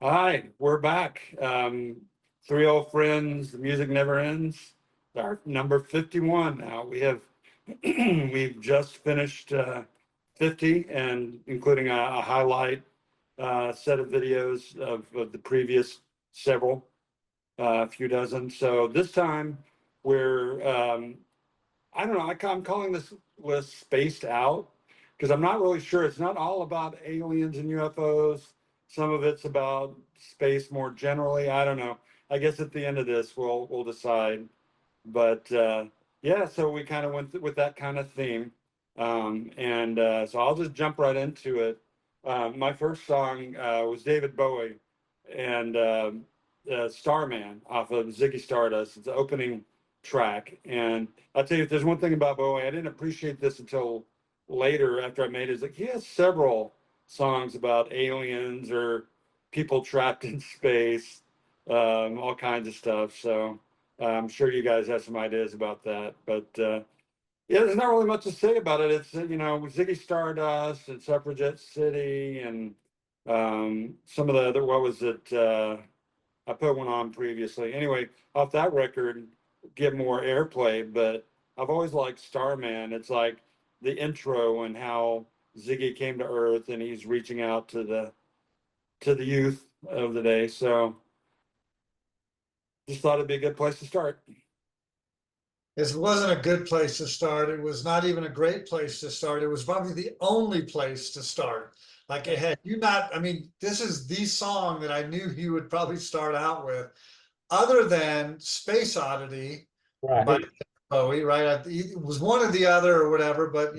Hi, we're back. Three old friends, the music never ends. Our number 51 now. We've just finished 50 and including a highlight set of videos of the previous several, a few dozen. So this time we're, I don't know, I'm calling this list spaced out because I'm not really sure. It's not all about aliens and UFOs. Some of it's about space more generally. I don't know. I guess at the end of this, we'll decide. But yeah, so we kind of went with that kind of theme, and so I'll just jump right into it. My first song was David Bowie and Starman off of Ziggy Stardust. It's the opening track, and I'll tell you, if there's one thing about Bowie, I didn't appreciate this until later after I made it. Is like he has several songs about aliens or people trapped in space, all kinds of stuff. So I'm sure you guys have some ideas about that, but yeah, there's not really much to say about it. It's Ziggy Stardust and Suffragette City and some of the other. What was it? I put one on previously. Anyway, off that record, get more airplay. But I've always liked Starman. It's like the intro and how Ziggy came to Earth and he's reaching out to the youth of the day. So just thought it'd be a good place to start. It wasn't a good place to start. It was not even a great place to start. It was probably the only place to start. Like it had you not, I mean, this is the song that I knew he would probably start out with, other than Space Oddity by Right. Bowie, right? It was one or the other or whatever, but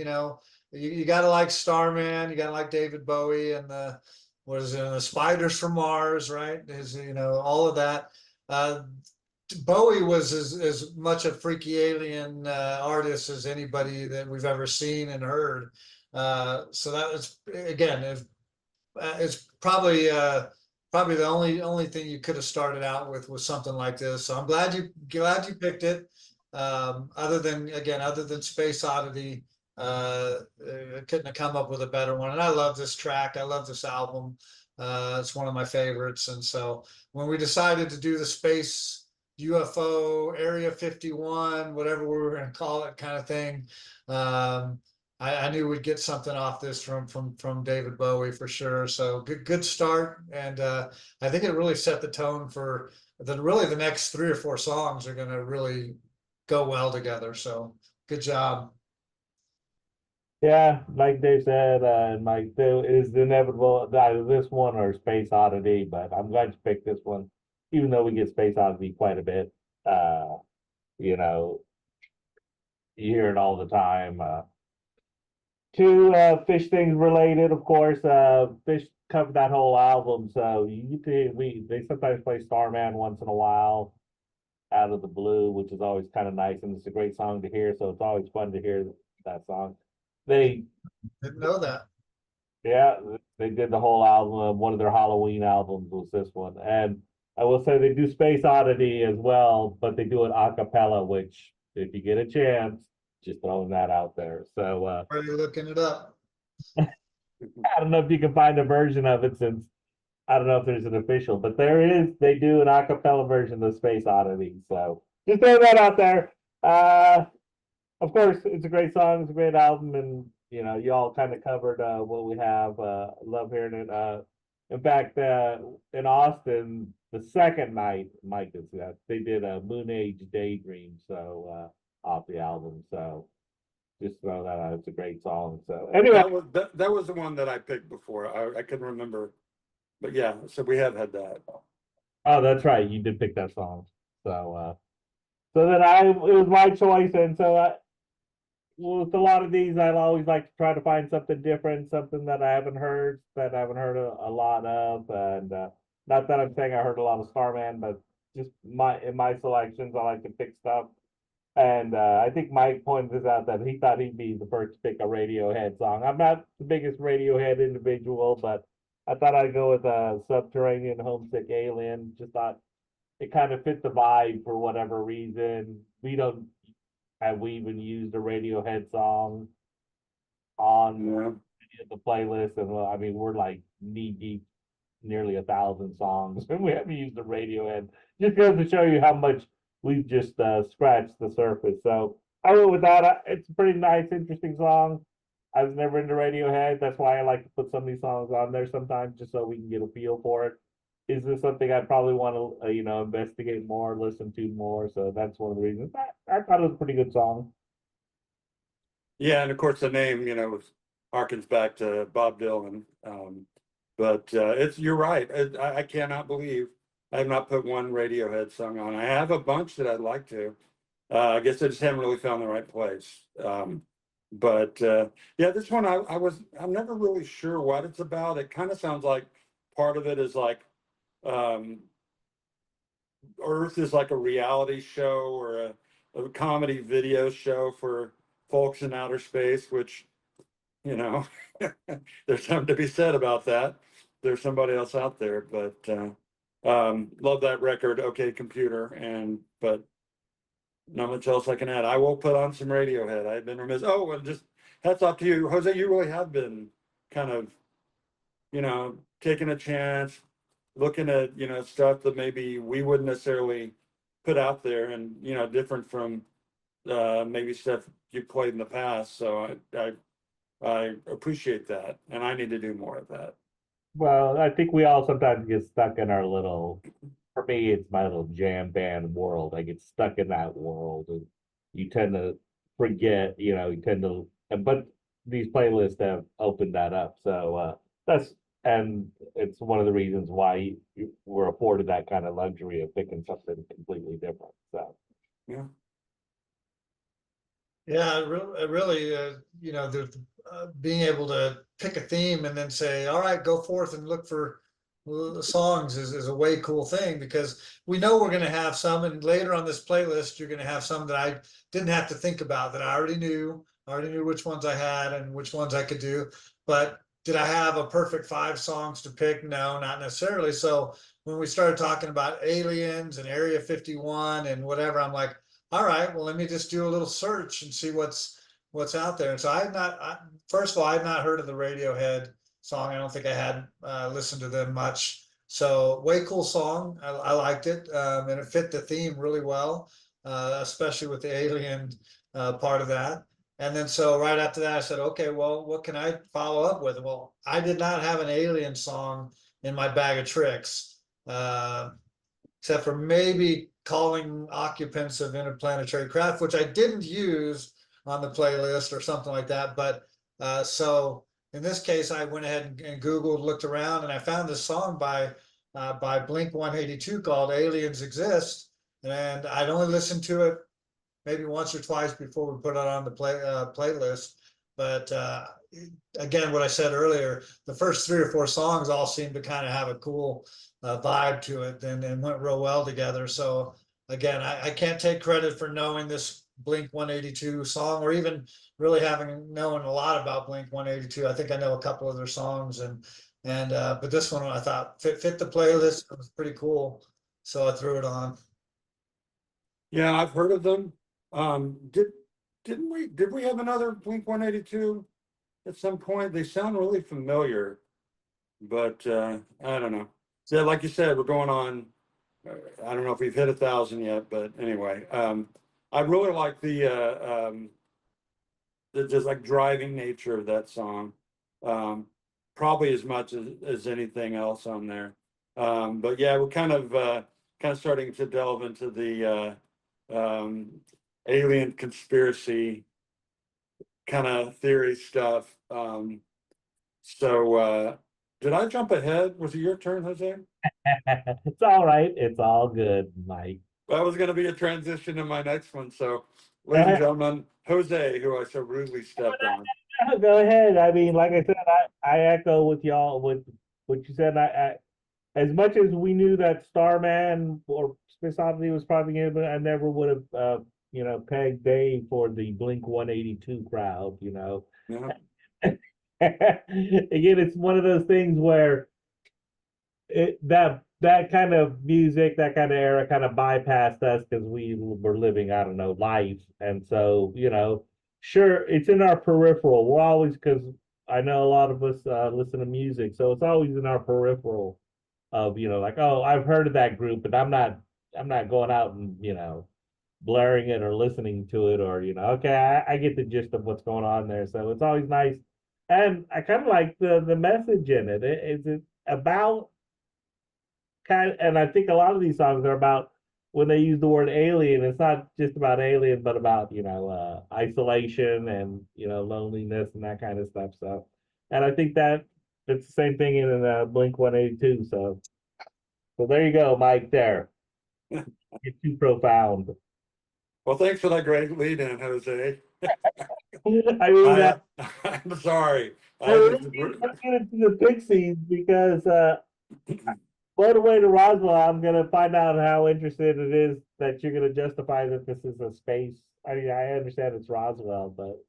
you gotta like Starman, you gotta like David Bowie and the what is it, the Spiders from Mars, right? All of that. Uh, Bowie was as much a freaky alien artist as anybody that we've ever seen and heard. So that is again, it's probably the only thing you could have started out with something like this. So I'm glad you picked it. Other than Space Oddity, I couldn't have come up with a better one. And I love this track. I love this album. It's one of my favorites. And so when we decided to do the space UFO Area 51, whatever we were going to call it, kind of thing. I knew we'd get something off this from David Bowie for sure. So good start, and I think it really set the tone for the next three or four songs are going to really go well together. So good job. Yeah, like Dave said, and Mike too, it is inevitable that either this one or Space Oddity, but I'm glad you picked this one, even though we get Space Oddity quite a bit. You know, you hear it all the time. Two fish things related, of course. Fish covered that whole album, so they sometimes play Starman once in a while out of the blue, which is always kind of nice, and it's a great song to hear. So it's always fun to hear that song. They Didn't know that. Yeah, they did the whole album. One of their Halloween albums was this one, and I will say they do Space Oddity as well, but they do it a cappella, which if you get a chance, just throwing that out there. So Are you looking it up? I don't know if you can find a version of it since I don't know if there's an official, but there is. They do an a cappella version of Space Oddity. So just throw that out there. Of course, it's a great song, it's a great album, and you all kind of covered what we have. Love hearing it. In fact, in Austin, the second night, Mike is they did a Moon Age Daydream, so off the album. So just throw that out. It's a great song. So anyway, That was the one that I picked before. I couldn't remember, but yeah. So we have had that. oh, that's right, you did pick that song. So so then it was my choice, and so with a lot of these, I always like to try to find something different, something that I haven't heard, a lot of, and not that I'm saying I heard a lot of Starman, but just in my selections, I like to pick stuff. And I think Mike pointed this out that he thought he'd be the first to pick a Radiohead song. I'm not the biggest Radiohead individual, but I thought I'd go with a Subterranean Homesick Alien. Just thought it kind of fit the vibe for whatever reason. We don't have we even used a Radiohead song on Yeah. the playlist, and well, I mean we're like knee deep nearly 1,000 songs, and we haven't used the Radiohead. Just goes to show you how much we've just scratched the surface. So I went with that. It's a pretty nice, interesting song. I was never into Radiohead. That's why I like to put some of these songs on there sometimes, just so we can get a feel for it. Is this something I probably want to, investigate more, listen to more? So that's one of the reasons. I thought it was a pretty good song. Yeah, and of course the name, harkens back to Bob Dylan. But you're right. I cannot believe I have not put one Radiohead song on. I have a bunch that I'd like to. I guess I just haven't really found the right place. But yeah, this one I'm never really sure what it's about. It kind of sounds like part of it is like Earth is like a reality show or a comedy video show for folks in outer space, which, there's something to be said about that. There's somebody else out there, but love that record, OK Computer, but not much else I can add. I will put on some Radiohead. I've been remiss. Oh, and just hats off to you, Jose. You really have been kind of, taking a chance, looking at, stuff that maybe we wouldn't necessarily put out there, and, different from maybe stuff you played in the past. So I appreciate that, and I need to do more of that. Well, I think we all sometimes get stuck in our little, for me, it's my little jam band world. I get stuck in that world, and you tend to forget, but these playlists have opened that up. So and it's one of the reasons why we're afforded that kind of luxury of picking something completely different. So, Yeah. Yeah, really, being able to pick a theme and then say, all right, go forth and look for songs is a way cool thing, because we know we're going to have some, and later on this playlist, you're going to have some that I didn't have to think about, that I already knew. I already knew which ones I had and which ones I could do. But did I have a perfect 5 songs to pick? No, not necessarily. So when we started talking about Aliens and Area 51 and whatever, I'm like, all right, well, let me just do a little search and see what's out there. And so first of all, I've not heard of the Radiohead song. I don't think I had listened to them much. So way cool song. I liked it, and it fit the theme really well, especially with the alien part of that. And then so right after that, I said, okay, well, what can I follow up with? Well, I did not have an alien song in my bag of tricks, except for maybe Calling Occupants of Interplanetary Craft, which I didn't use on the playlist or something like that. But so in this case, I went ahead and Googled, looked around, and I found this song by Blink 182 called Aliens Exist. And I'd only listened to it maybe once or twice before we put it on the playlist. But again, what I said earlier, the first 3 or 4 songs all seemed to kind of have a cool vibe to it, and went real well together. So again, I can't take credit for knowing this Blink 182 song, or even really having known a lot about Blink 182. I think I know a couple of their songs, and but this one I thought fit the playlist. It was pretty cool, so I threw it on. Yeah, I've heard of them. Did we have another Blink 182 at some point? They sound really familiar, but I don't know. So like you said, we're going on. I don't know if we've hit 1,000 yet, but anyway, I really like the just like driving nature of that song, probably as much as anything else on there. But yeah, we're kind of starting to delve into the alien conspiracy kind of theory stuff. So did I jump ahead? Was it your turn, Jose? it's all right. It's all good, Mike. That was going to be a transition to my next one. So, ladies and gentlemen, Jose, who I so rudely stepped on. Go ahead. I mean, like I said, I echo with y'all with what you said. As much as we knew that Starman or Space Oddity was probably going to, I never would have, pegged Dave for the Blink 182 crowd. Yeah. Again, it's one of those things where that kind of music, that kind of era kind of bypassed us because we were living, I don't know, life. And so, sure, it's in our peripheral. We're always, because I know a lot of us listen to music, so it's always in our peripheral. of, like, oh, I've heard of that group, but I'm not going out and, blaring it or listening to it, or, okay, I get the gist of what's going on there. So it's always nice. And I kind of like the message in it. Is it about and I think a lot of these songs are about when they use the word alien, it's not just about alien, but about, isolation and, loneliness and that kind of stuff. So, and I think that it's the same thing in Blink 182. So there you go, Mike, there. Get too profound. Well, thanks for that great lead in, Jose. I mean, I'm sorry. let's get into the Pixies because Motorway to Roswell, I'm gonna find out how interested it is that you're gonna justify that this is a space. I mean, I understand it's Roswell, but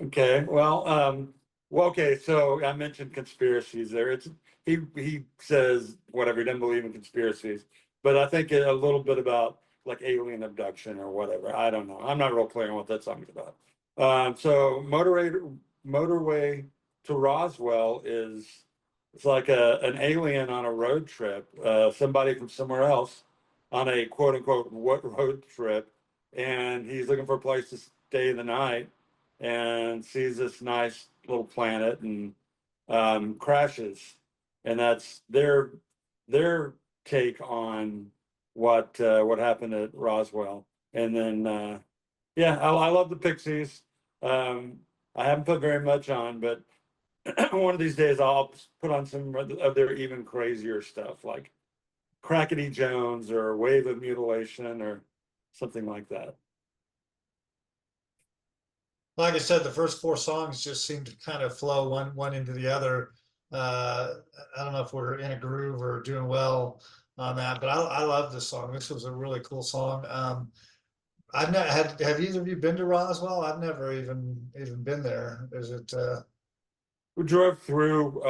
Okay, okay, so I mentioned conspiracies there. He says whatever, he doesn't believe in conspiracies, but I think a little bit about like alien abduction or whatever. I don't know. I'm not real clear on what that song's about. So motorway to Roswell is it's like an alien on a road trip, somebody from somewhere else on a quote unquote what road trip, and he's looking for a place to stay the night and sees this nice little planet and crashes, and that's their take on what happened at Roswell. And then yeah, I love the Pixies. I haven't put very much on, but one of these days I'll put on some of their even crazier stuff, like Crackety Jones or Wave of Mutilation or something like that. Like I said, the first four songs just seem to kind of flow one into the other. I don't know if we're in a groove or doing well on that, but I love this song. This was a really cool song. I've not had. Have either of you been to Roswell? I've never even been there. Is it? We drove through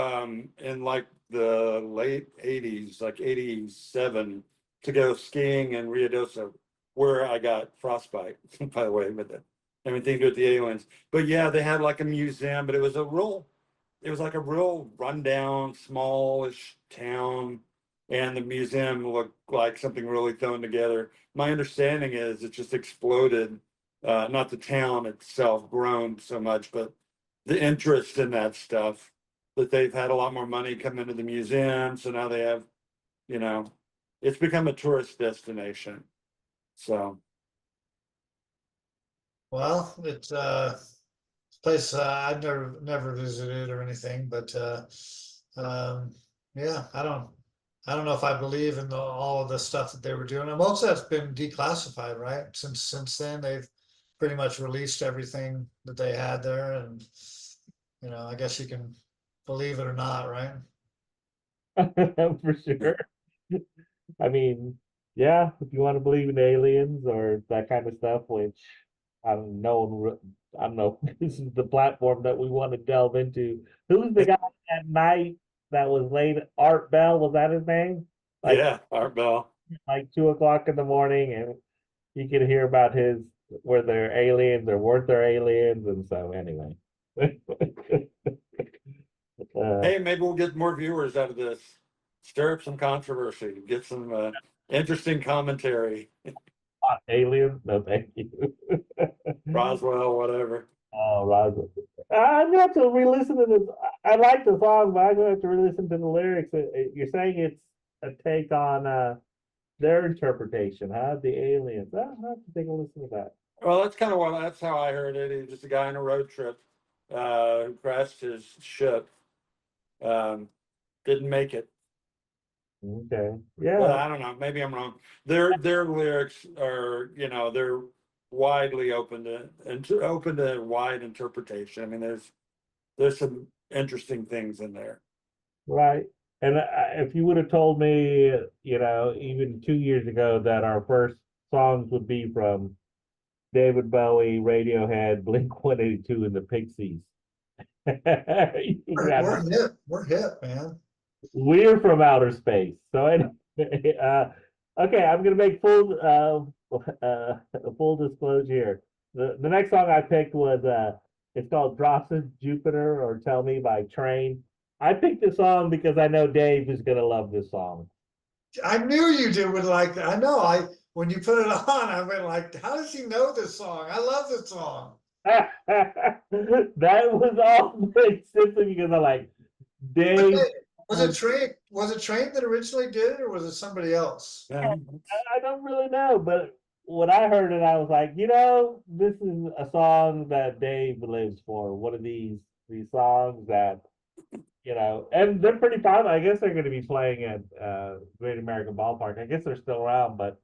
in like the late 80s, like 87, to go skiing in Ruidoso, where I got frostbite, by the way, but that everything to do with the aliens. But yeah, they had like a museum, but it was like a real rundown, smallish town, and the museum looked like something really thrown together. My understanding is it just exploded, not the town itself grown so much, but the interest in that stuff, that they've had a lot more money come into the museum. So now they have, you know, it's become a tourist destination. So, Well, it's a place I've never visited or anything, but yeah, I don't know if I believe in all of the stuff that they were doing. And most of that's been declassified, right? Since then, they've pretty much released everything that they had there, and I guess you can believe it or not, right? for sure. I mean, yeah, if you want to believe in aliens or that kind of stuff, which I don't know, I don't know, this is the platform that we want to delve into. Who's the guy at night that was late? Art Bell, was that his name? Like yeah, Art Bell. like 2 o'clock in the morning, and you could hear about his were there aliens or weren't there aliens, and so anyway. Hey, maybe we'll get more viewers out of this. Stir up some controversy, get some interesting commentary. Aliens? No, thank you. Roswell, whatever. Oh, Roswell. I'm gonna have to re-listen to this. I like the song, but I'm gonna have to re-listen to the lyrics. You're saying it's a take on their interpretation, huh? The aliens. I'll have to take a listen to that. Well, that's how I heard it. He was just a guy on a road trip who crashed his ship. Didn't make it. Okay. But Yeah. I don't know. Maybe I'm wrong. Their lyrics are, they're widely open to wide interpretation. I mean, there's some interesting things in there. Right. And if you would have told me, even 2 years ago that our first songs would be from David Bowie, Radiohead, Blink 182, and the Pixies. We're hip. We're hip, man. We're from outer space. So anyway, okay, I'm gonna make full disclosure here. The next song I picked was it's called Drops of Jupiter or Tell Me by Train. I picked this song because I know Dave is gonna love this song. I knew would like that. I know. When you put it on, I went like, how does he know this song? I love this song. That was all simply because I like Dave. Was it Train? Was it Train that originally did it, or was it somebody else? Yeah. I don't really know, but when I heard it, I was like, this is a song that Dave lives for. One of these songs that, and they're pretty popular. I guess they're going to be playing at Great American Ballpark. I guess they're still around, but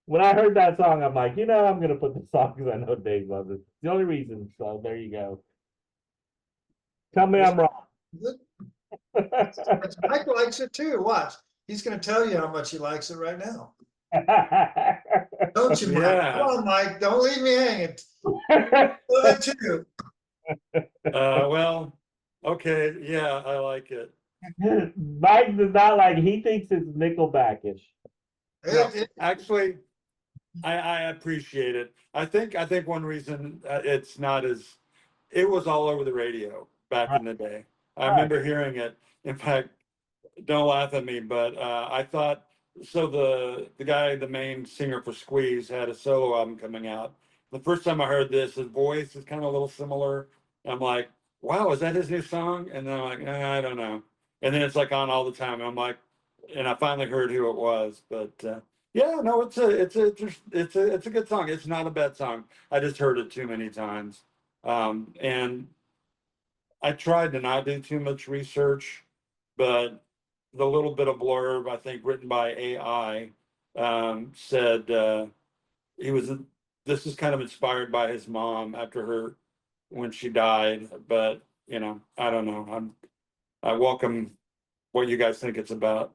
when I heard that song, I'm like, I'm going to put this song because I know Dave loves it. It's the only reason. So there you go. Tell me I'm wrong. Mike likes it too. Watch. He's going to tell you how much he likes it right now. Don't you, Mike? Yeah. Come on, Mike. Don't leave me hanging. Good too. Well, okay, yeah, I like it. Mike does not like. He thinks it's Nickelbackish. No, It- actually, I appreciate it. I think one reason it's not as it was all over the radio back in the day. I remember hearing it. In fact, don't laugh at me, but I thought so. The guy, the main singer for Squeeze, had a solo album coming out. The first time I heard this, his voice is kind of a little similar. I'm like, wow, is that his new song? And then I'm like, I don't know. And then it's like on all the time. And I'm like, and I finally heard who it was. But yeah, no, it's a good song. It's not a bad song. I just heard it too many times. And I tried to not do too much research, but the little bit of blurb I think written by AI said he was. This is kind of inspired by his mom after her when she died. But I don't know. I welcome what you guys think it's about.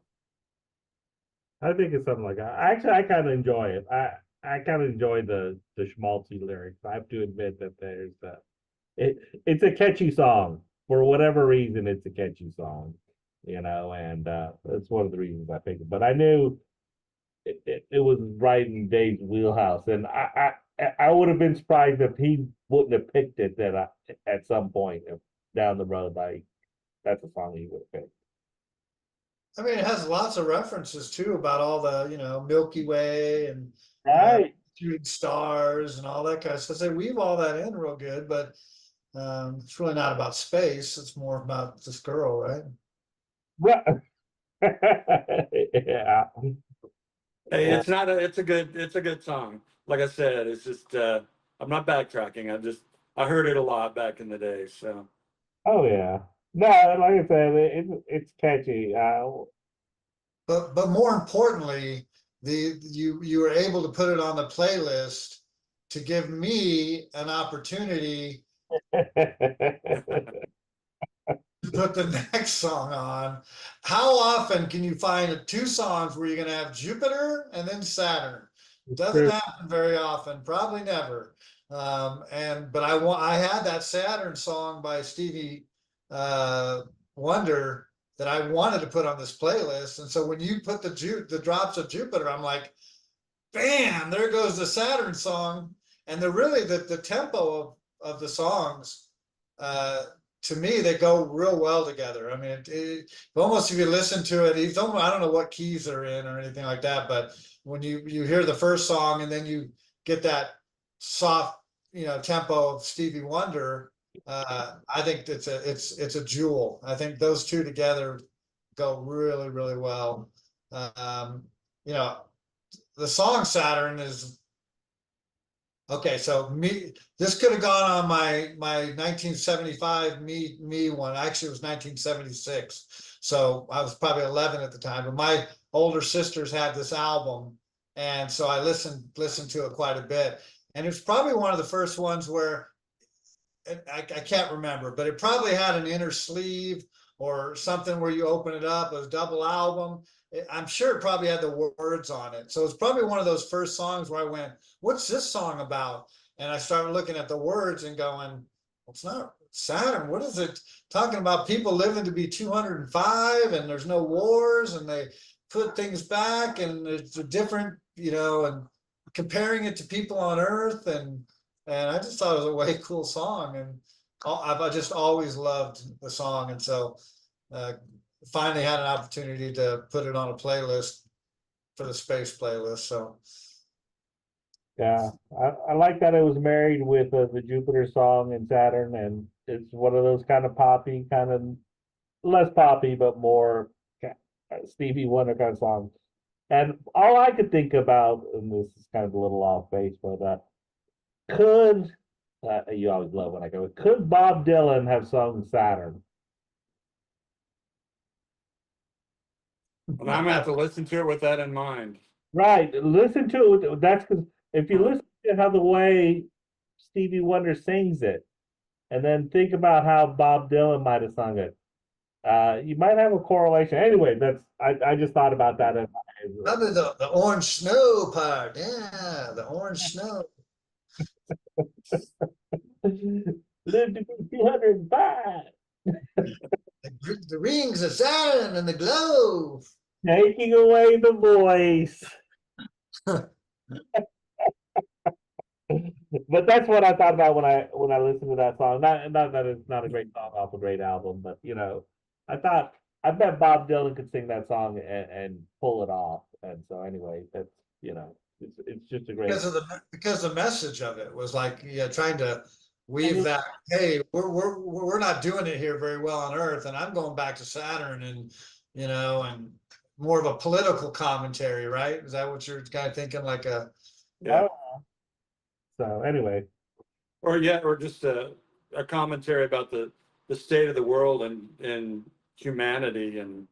I think it's something like that. Actually, I kind of enjoy it. I kind of enjoy the schmaltzy lyrics. I have to admit that it's a catchy song for whatever reason. It's a catchy song, and that's one of the reasons I picked it. But I knew it was right in Dave's wheelhouse, and I would have been surprised if he wouldn't have picked it at some point down the road. Like that's a song he would have picked. I mean, it has lots of references too about all the, Milky Way and Right. shooting stars and all that kind of stuff. They weave all that in real good, but it's really not about space. It's more about this girl, right? Right. Yeah. Hey, it's a good song. Like I said, it's just I'm not backtracking. I heard it a lot back in the day. So Oh yeah. No, like I said, it's catchy. But more importantly, you were able to put it on the playlist to give me an opportunity to put the next song on. How often can you find two songs where you're going to have Jupiter and then Saturn? Doesn't happen very often, probably never. But I had that Saturn song by Stevie Wonder that I wanted to put on this playlist, and so when you put the drops of Jupiter, I'm like, bam, there goes the Saturn song. And the tempo of the songs, to me, they go real well together. I mean, almost if you listen to it, I don't know what keys they're in or anything like that, but when you hear the first song and then you get that soft, tempo of Stevie Wonder, I think it's a jewel. I think those two together go really, really well. The song Saturn is okay. So this could have gone on my 1975 me one. Actually, it was 1976. So I was probably 11 at the time. But my older sisters had this album, and so I listened to it quite a bit. And it was probably one of the first ones where I can't remember, but it probably had an inner sleeve or something where you open it up. It was a double album. I'm sure it probably had the words on it. So it's probably one of those first songs where I went, what's this song about? And I started looking at the words and going, well, it's not Saturn. What is it talking about? People living to be 205 and there's no wars and they put things back and it's a different, and comparing it to people on Earth. And I just thought it was a way cool song. And I just always loved the song. And so finally had an opportunity to put it on a playlist for the space playlist. So Yeah, I like that it was married with the Jupiter song and Saturn, and it's one of those kind of poppy, kind of less poppy, but more Stevie Wonder kind of songs. And all I could think about, and this is kind of a little off base, but could you always love when I go, could Bob Dylan have sung Saturn? And I'm gonna have to listen to it with that in mind. Right, listen to it. That's because if you listen to how the way Stevie Wonder sings it, and then think about how Bob Dylan might have sung it, you might have a correlation. Anyway, I just thought about that. probably the orange snow part. Yeah, the orange snow. Live to be 205. The rings of Saturn and the glow. Taking away the voice. But that's what I thought about when I listened to that song. Not that it's not a great song off a great album, but I thought I bet Bob Dylan could sing that song and pull it off. And so anyway, that's it's just a great Because the message of it was like, yeah, trying to weave that, hey, we're not doing it here very well on Earth, and I'm going back to Saturn, and and more of a political commentary, right? Is that what you're kind of thinking, like a Yeah. So anyway, Or just a commentary about the state of the world and humanity, and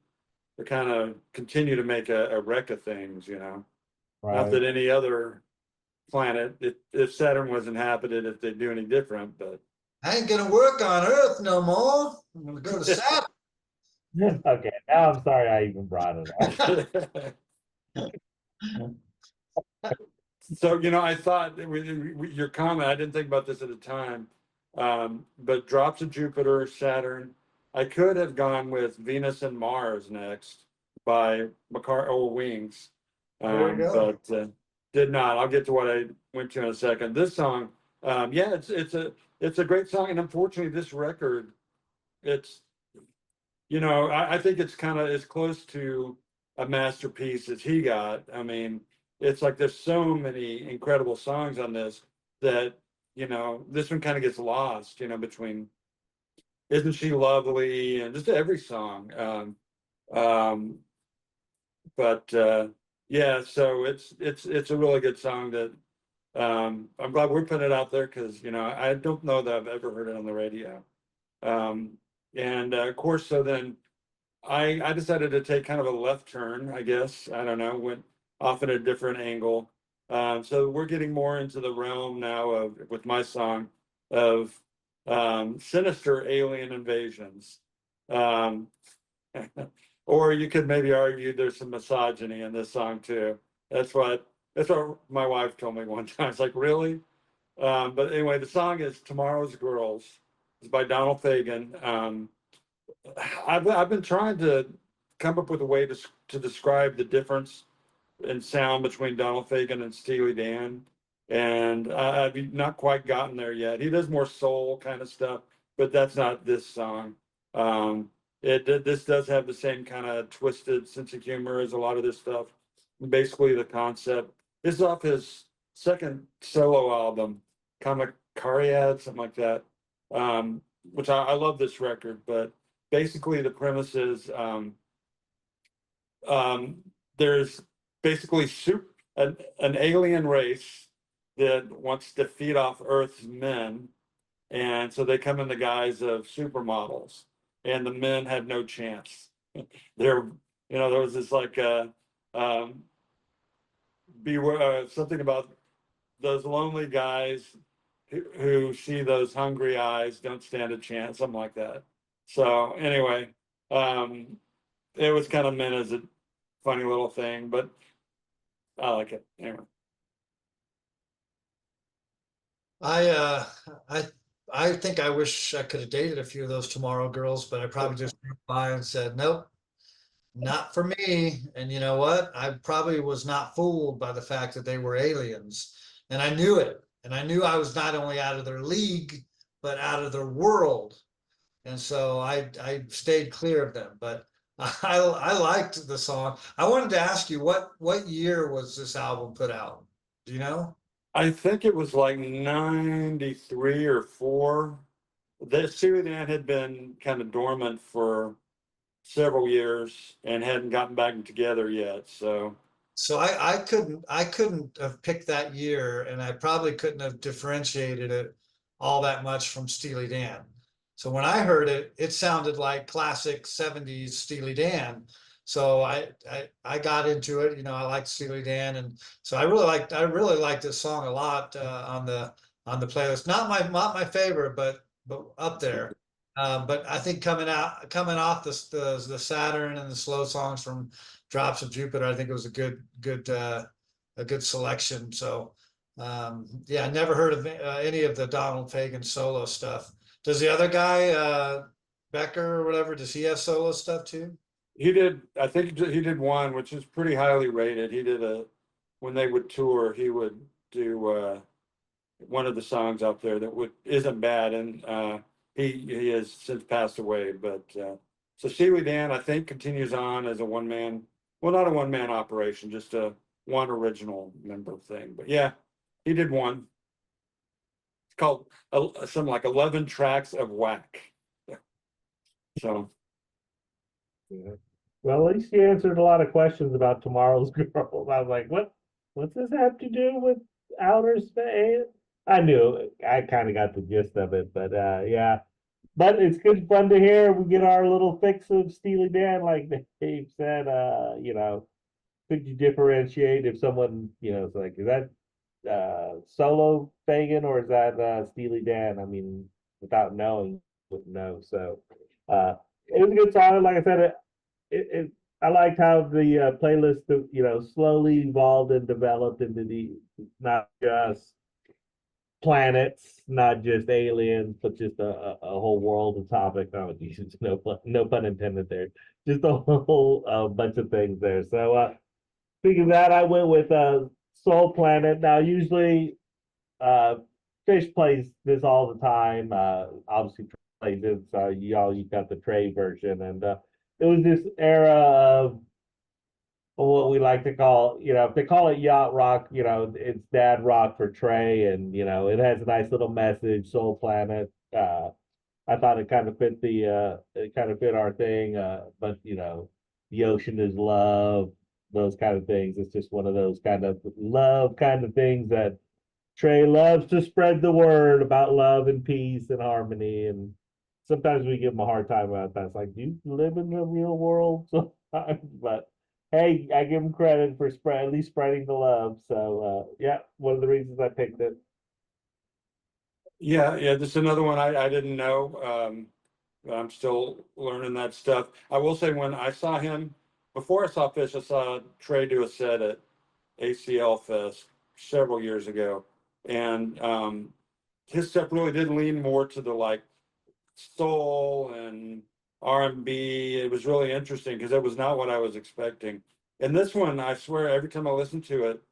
to kind of continue to make a wreck of things, Not right. that any other planet, if Saturn was inhabited, if they'd do any different, but I ain't gonna work on Earth no more. I'm gonna go to Saturn. Okay, now I'm sorry I even brought it up. so I thought your comment, I didn't think about this at the time, but Drops of Jupiter, Saturn. I could have gone with Venus and Mars next by Wings, There we go. but did not. I'll get to what I went to in a second. This song, yeah, it's a great song, and unfortunately, this record, it's I think it's kind of as close to a masterpiece as he got. I mean, it's like there's so many incredible songs on this that this one kind of gets lost, between Isn't She Lovely and just every song. But yeah, so it's a really good song that I'm glad we're putting it out there, because I don't know that I've ever heard it on the radio. And of course, so then I decided to take kind of a left turn, I guess. I don't know, went off at a different angle. So we're getting more into the realm now with my song, of sinister alien invasions. Or you could maybe argue there's some misogyny in this song too. That's what my wife told me one time. It's like, really? But anyway, the song is Tomorrow's Girls. It's by Donald Fagen. I've been trying to come up with a way to describe the difference in sound between Donald Fagen and Steely Dan, and I've not quite gotten there yet. He does more soul kind of stuff, but that's not this song. This does have the same kind of twisted sense of humor as a lot of this stuff. Basically, the concept. This is off his second solo album, Kamikariad, something like that. Which I love this record, but basically the premise is there's basically an alien race that wants to feed off Earth's men, and so they come in the guise of supermodels, and the men had no chance. There was this like beware, something about those lonely guys who see those hungry eyes don't stand a chance, something like that. So anyway, it was kind of meant as a funny little thing, but I like it anyway. I think I wish I could have dated a few of those Tomorrow Girls, but I probably just went by and said, nope, not for me. And you know what? I probably was not fooled by the fact that they were aliens. And I knew it. And I knew I was not only out of their league, but out of their world. and so I stayed clear of them. But I liked the song. I wanted to ask you what year was this album put out? Do you know? I think it was like 93 or 4. The Steely Dan had been kind of dormant for several years and hadn't gotten back together yet. So So I couldn't have picked that year, and I probably couldn't have differentiated it all that much from Steely Dan. So when I heard it, it sounded like classic 70s Steely Dan. So I got into it, I liked Steely Dan, and so I really liked this song a lot on the playlist. Not my favorite, but up there. But I think coming off the Saturn and the slow songs from Drops of Jupiter, I think it was a good selection. So yeah, I never heard of any of the Donald Fagen solo stuff. Does the other guy, Becker or whatever, does he have solo stuff too? he did, I think he did one, which is pretty highly rated. He did when they would tour, he would do one of the songs out there that isn't bad. And he has since passed away. But so Steely Dan, I think, continues on as a one man, well, not a one man operation, just a one original member thing. But yeah, he did one. It's called something like 11 tracks of whack. So Yeah. Well, at least you answered a lot of questions about Tomorrow's Girls. I was like, what's this have to do with outer space? I knew I kind of got the gist of it, but yeah. But it's good fun to hear. We get our little fix of Steely Dan, like Dave said. Could you differentiate if someone, is like, is that solo Fagan or is that Steely Dan? I mean, without knowing, wouldn't know. So it was a good song. Like I said, I liked how the playlist, slowly evolved and developed into the not just planets, not just aliens, but just a whole world of topic. Oh, Jesus, no pun intended there. Just a whole bunch of things there. So speaking of that, I went with Soul Planet. Now, usually Fish plays this all the time. Obviously plays it, so you got the Trey version, and it was this era of what we like to call, if they call it yacht rock, it's dad rock for Trey, and it has a nice little message, Soul Planet. I thought it kind of fit our thing, but the ocean is love, those kind of things. It's just one of those kind of love kind of things that Trey loves to spread the word about love and peace and harmony. And sometimes we give him a hard time about that. It's like, do you live in the real world sometimes? But hey, I give him credit for at least spreading the love. So yeah, one of the reasons I picked it. yeah, this is another one I didn't know. I'm still learning that stuff. I will say when I saw him, before I saw Fish, I saw Trey do a set at ACL Fest several years ago. And his stuff really did lean more to the like soul and R&B. It was really interesting because it was not what I was expecting. And this one, I swear, every time I listen to it,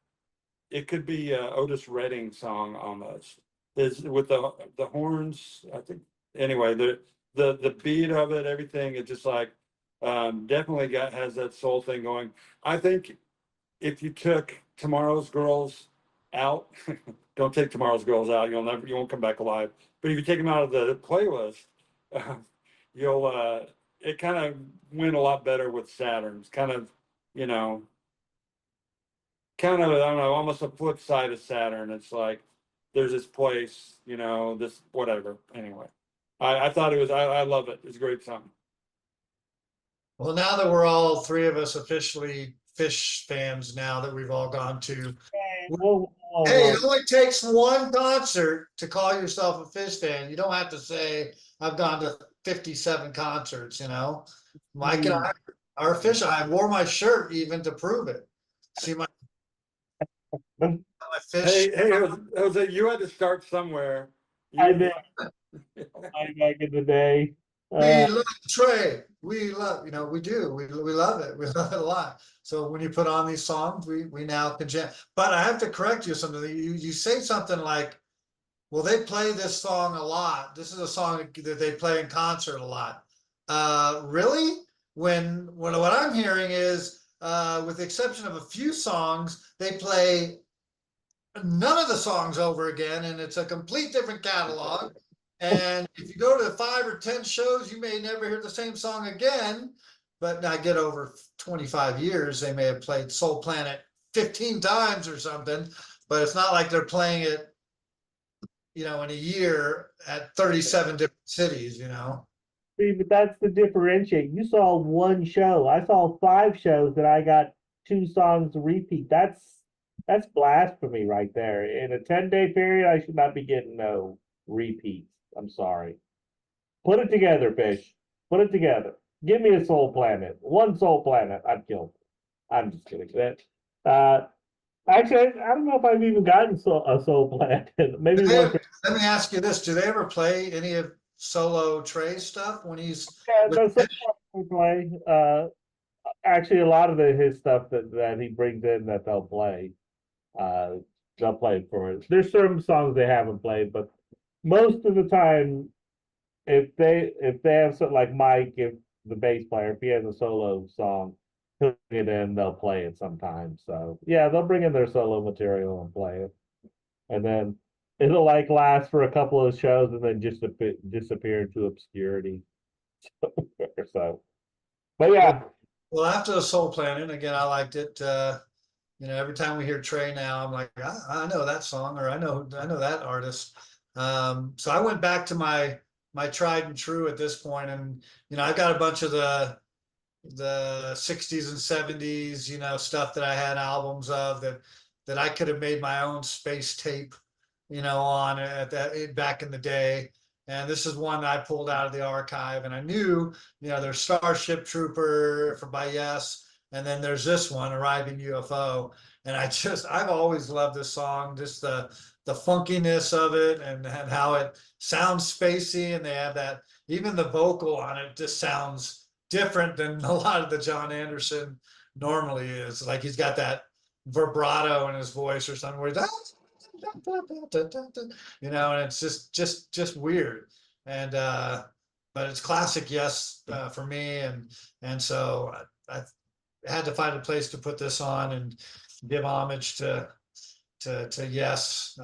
it could be a Otis Redding song almost. Is with the horns, I think. Anyway, the beat of it, everything, it just like definitely has that soul thing going. I think if you took Tomorrow's Girls out, don't take Tomorrow's Girls out, you won't come back alive. But if you take them out of the playlist, you'll it kind of went a lot better with Saturn's kind of, I don't know, almost a flip side of Saturn. It's like there's this place, this whatever. Anyway, I thought it was, I love it. It's a great song. Well, now that we're all three of us officially Fish fans, now that we've all gone to, hey, it only takes one concert to call yourself a Fish fan. You don't have to say I've gone to 57 concerts. Mike and I are Fish. I wore my shirt even to prove it. See my Fish. Hey, Jose, you had to start somewhere. I did. Back in the day. We love Trey. We love, we do. We love it. We love it a lot. So when you put on these songs, we now can jam. But I have to correct you something. You say something like Well, they play this song a lot. This is a song that they play in concert a lot. Really? When what I'm hearing is, with the exception of a few songs, they play none of the songs over again, and it's a complete different catalog. And if you go to 5 or 10 shows, you may never hear the same song again. But I get over 25 years, they may have played Soul Planet 15 times or something, but it's not like they're playing it, in a year at 37 different cities, See, but that's the differentiate. You saw one show. I saw 5 shows that I got 2 songs repeat. That's blasphemy right there. In a 10-day period, I should not be getting no repeats. I'm sorry. Put it together, Fish. Put it together. Give me a Soul Planet. One Soul Planet. I'd kill. I'm just kidding. Actually, I don't know if I've even gotten a Soul Planet. Maybe once. Let me ask you this: do they ever play any of solo Trey stuff when he's Yeah, with no, sometimes we play. Actually, a lot of his stuff that he brings in that uh, they'll play for it. There's certain songs they haven't played, but most of the time, if they have something like Mike, if the bass player, if he has a solo song, he'll get in, they'll play it sometimes. So yeah, they'll bring in their solo material and play it, and then it'll like last for a couple of shows and then just disappear into obscurity. So, but yeah, well, after the Soul Planet again? I liked it. Every time we hear Trey now, I'm like, I know that song, or I know that artist. So I went back to my tried and true at this point, and I've got a bunch of the 60s and 70s, stuff that I had albums of that I could have made my own space tape, on at that back in the day. And this is one that I pulled out of the archive, and I knew, there's Starship Trooper by Yes, and then there's this one, Arriving UFO. And I've always loved this song, just the funkiness of it, and how it sounds spacey, and they have that, even the vocal on it just sounds different than a lot of the John Anderson normally is. Like he's got that vibrato in his voice or something where he's and it's just weird. And but it's classic Yes, for me, and so I had to find a place to put this on and give homage to Yes,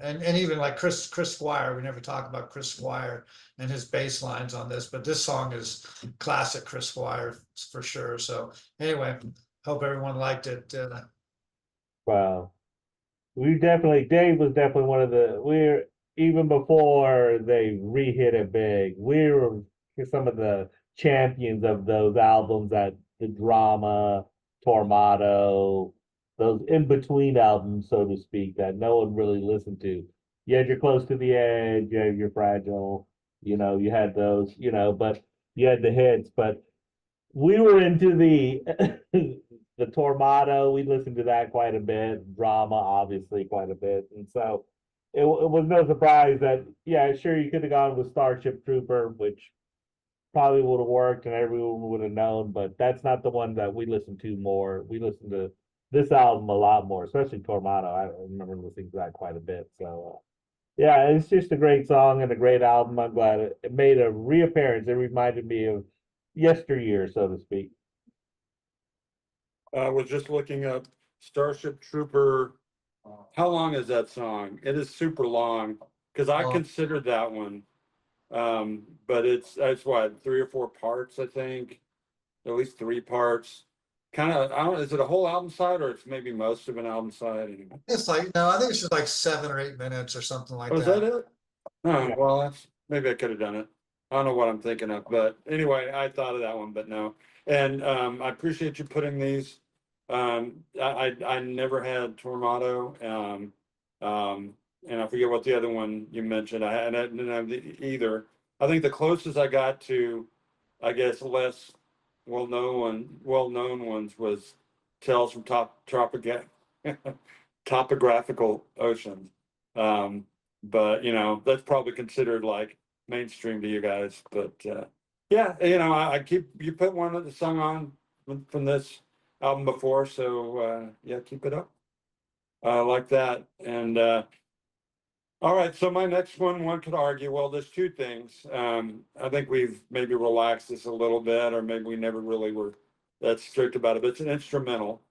and even like Chris Squire. We never talk about Chris Squire and his bass lines on this, but this song is classic Chris Squire for sure. So anyway, hope everyone liked it. well, Dave was definitely one of we're even before they re-hit it big. We were some of the champions of those albums, that the Drama, Tormato, those in between albums, so to speak, that no one really listened to. You had your Close to the Edge, you had your Fragile, you had those, but you had the hits. But we were into the the Tormato. We listened to that quite a bit. Drama, obviously, quite a bit. And so it was no surprise that, yeah, sure, you could have gone with Starship Trooper, which probably would have worked and everyone would have known, but that's not the one that we listened to more. We listened to this album a lot more, especially Tormato. I remember listening to that quite a bit. So yeah, it's just a great song and a great album. I'm glad it made a reappearance. It reminded me of yesteryear, so to speak. I was just looking up Starship Trooper. How long is that song? It is super long because I considered that one. But it's what, 3 or 4 parts, I think, at least 3 parts. Kind of, I don't. Is it a whole album side or it's maybe most of an album side? Anyway. It's like, no, I think it's just like 7 or 8 minutes or something like Oh, is that. that it? Oh, Yeah. well, maybe I could have done it. I don't know what I'm thinking of, but anyway, I thought of that one, but no. And I appreciate you putting these. I never had Tormato, and I forget what the other one you mentioned. I didn't have either. I think the closest I got to, I guess, less well-known ones was Tales from Topographical Oceans. But that's probably considered like mainstream to you guys. But yeah, I keep you put one of the song on from this album before, so yeah, keep it up. I like that. And All right, so my next one could argue, well, there's two things. I think we've maybe relaxed this a little bit, or maybe we never really were that strict about it, but it's an instrumental.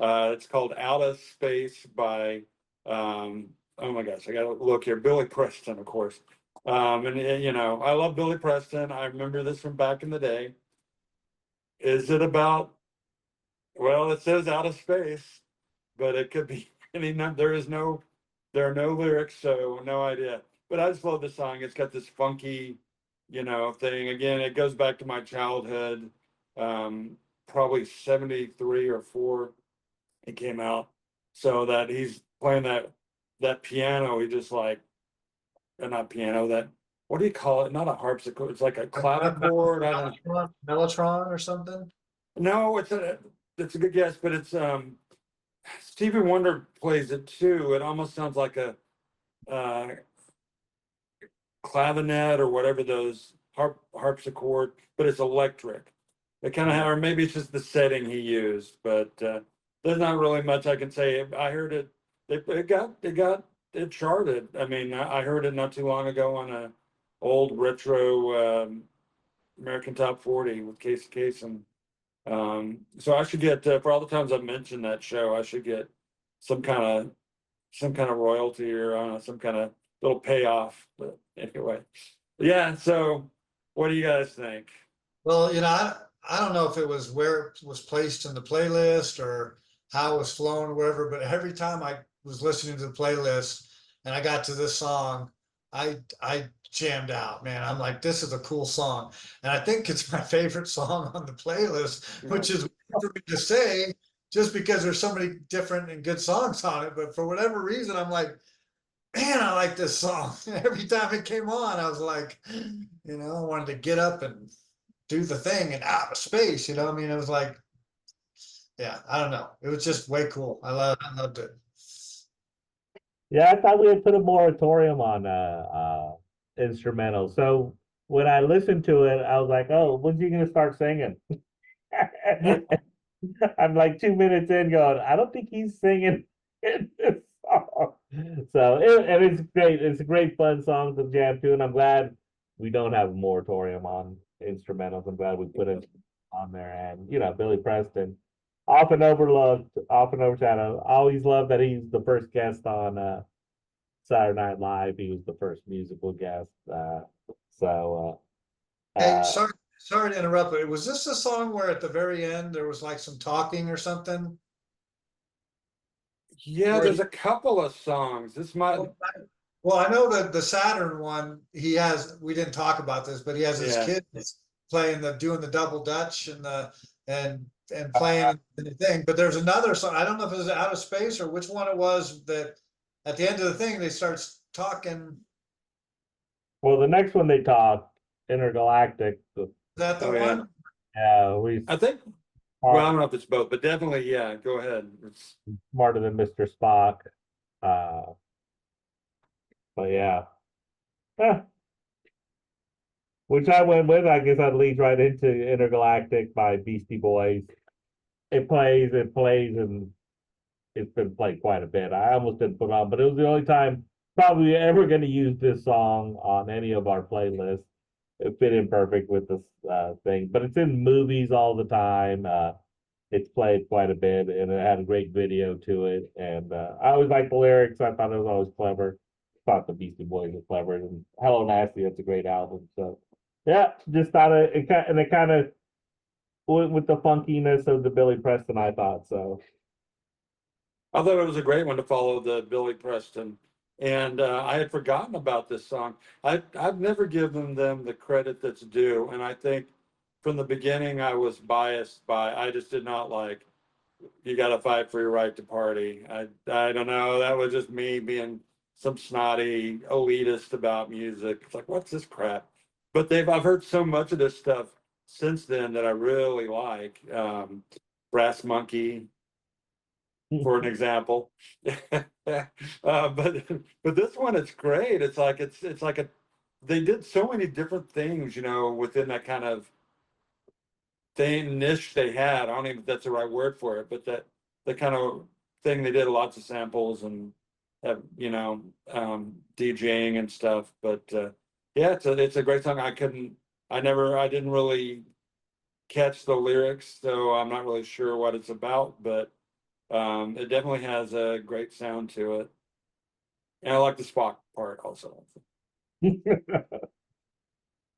It's called Out of Space by, oh my gosh, I gotta look here, Billy Preston, of course. You know, I love Billy Preston. I remember this from back in the day. Is it about, well, it says out of space, but it could be any, there are no lyrics, so no idea. But I just love the song. It's got this funky, you know, thing. Again, it goes back to my childhood. Probably 73 or 4 it came out. So that he's playing that piano, he just like, not piano, that, what do you call it? Not a harpsichord, it's like a clavichord. I don't Mellotron or something? know. It's a good guess, but it's Stevie Wonder plays it too. It almost sounds like a uh clavinet or whatever those harpsichord, but it's electric. It kind of, or maybe it's just the setting he used, but there's not really much I can say. I heard it. It charted. I mean, I heard it not too long ago on a old retro American Top 40 with Casey Kasem. So I should get for all the times I've mentioned that show, I should get some kind of royalty, or I don't know, some kind of little payoff. But anyway, yeah. So what do you guys think? Well, I don't know if it was where it was placed in the playlist or how it was flown or whatever, but every time I was listening to the playlist and I got to this song, I jammed out, man. I'm like, this is a cool song. And I think it's my favorite song on the playlist, which is weird for me to say just because there's so many different and good songs on it. But for whatever reason, I'm like, man, I like this song. Every time it came on, I was like, I wanted to get up and do the thing and out of space. I mean, it was like, yeah, I don't know. It was just way cool. I loved it. Yeah, I thought we had put a moratorium on instrumental. So when I listened to it, I was like, "Oh, when's he gonna start singing?" I'm like 2 minutes in, going, "I don't think he's singing in this song." So and it's great. It's a great fun song to jam to, and I'm glad we don't have a moratorium on instrumentals. I'm glad we put it on there. And Billy Preston, often overlooked, often overshadowed. I always love that he's the first guest on Saturday Night Live. He was the first musical guest. So Hey, uh, sorry to interrupt, but was this a song where at the very end there was like some talking or something? Yeah, Where there's a couple of songs. This might, well, I know that the Saturn one, we didn't talk about this, but he has his yeah. kids doing the double Dutch and playing the thing. But there's another song. I don't know if it was Out of Space or which one it was that at the end of the thing they start talking. well, the next one they talk intergalactic. Is that the Oh yeah. one? Yeah, we I think. Well, I don't know if it's both, but definitely, yeah. Go ahead. It's, smarter than Mr. Spock. Uh, but yeah. Eh, which I went with. I guess that leads right into Intergalactic by Beastie Boys. It plays, and it's been played quite a bit. I almost didn't put it on, but it was the only time probably ever going to use this song on any of our playlists. It fit in perfect with this thing, but it's in movies all the time. It's played quite a bit, and it had a great video to it. And I always liked the lyrics. I thought it was always clever. Thought the Beastie Boys were clever, and Hello Nasty, that's a great album. So yeah, just thought it kind of went with the funkiness of the Billy Preston. I thought so. I thought it was a great one to follow the Billy Preston. And I had forgotten about this song. I've never given them the credit that's due. And I think from the beginning I was biased I just did not like, you got to fight for your right to party. I don't know. That was just me being some snotty elitist about music. It's like, what's this crap? But I've heard so much of this stuff since then that I really like. Brass Monkey, for an example. But this one, it's great. It's like they did so many different things, within that kind of thing niche they had. I don't even know if that's the right word for it, but that the kind of thing they did, lots of samples and have, DJing and stuff. But yeah, it's a great song. I didn't really catch the lyrics, so I'm not really sure what it's about, but it definitely has a great sound to it. And I like the Spock part also.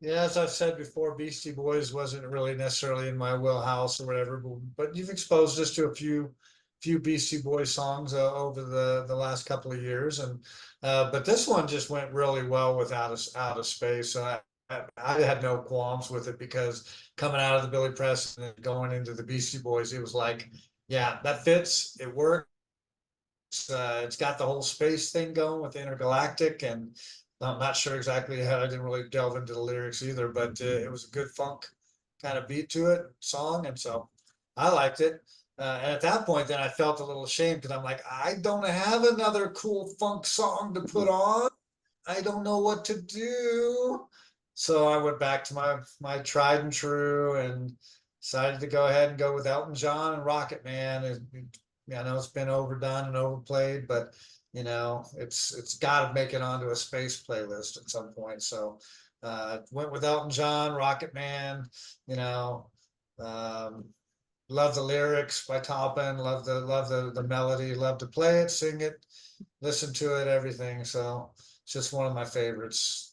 Yeah, as I've said before, Beastie Boys wasn't really necessarily in my wheelhouse or whatever, but you've exposed us to a few Beastie Boys songs over the last couple of years, and but this one just went really well with Out of Space. So I had no qualms with it because coming out of the Billy Preston and going into the Beastie Boys, it was like, yeah, that fits, it works. It's got the whole space thing going with Intergalactic, and I'm not sure exactly how. I didn't really delve into the lyrics either, but it was a good funk kind of beat to it, song, and so I liked it. And at that point, then I felt a little ashamed because I'm like, I don't have another cool funk song to put on. I don't know what to do. So I went back to my tried and true and decided to go ahead and go with Elton John and Rocket Man. I know it's been overdone and overplayed, but it's got to make it onto a space playlist at some point. So went with Elton John, Rocket Man. You know, um, love the lyrics by Toppin. Love the melody. Love to play it, sing it, listen to it, everything. So it's just one of my favorites.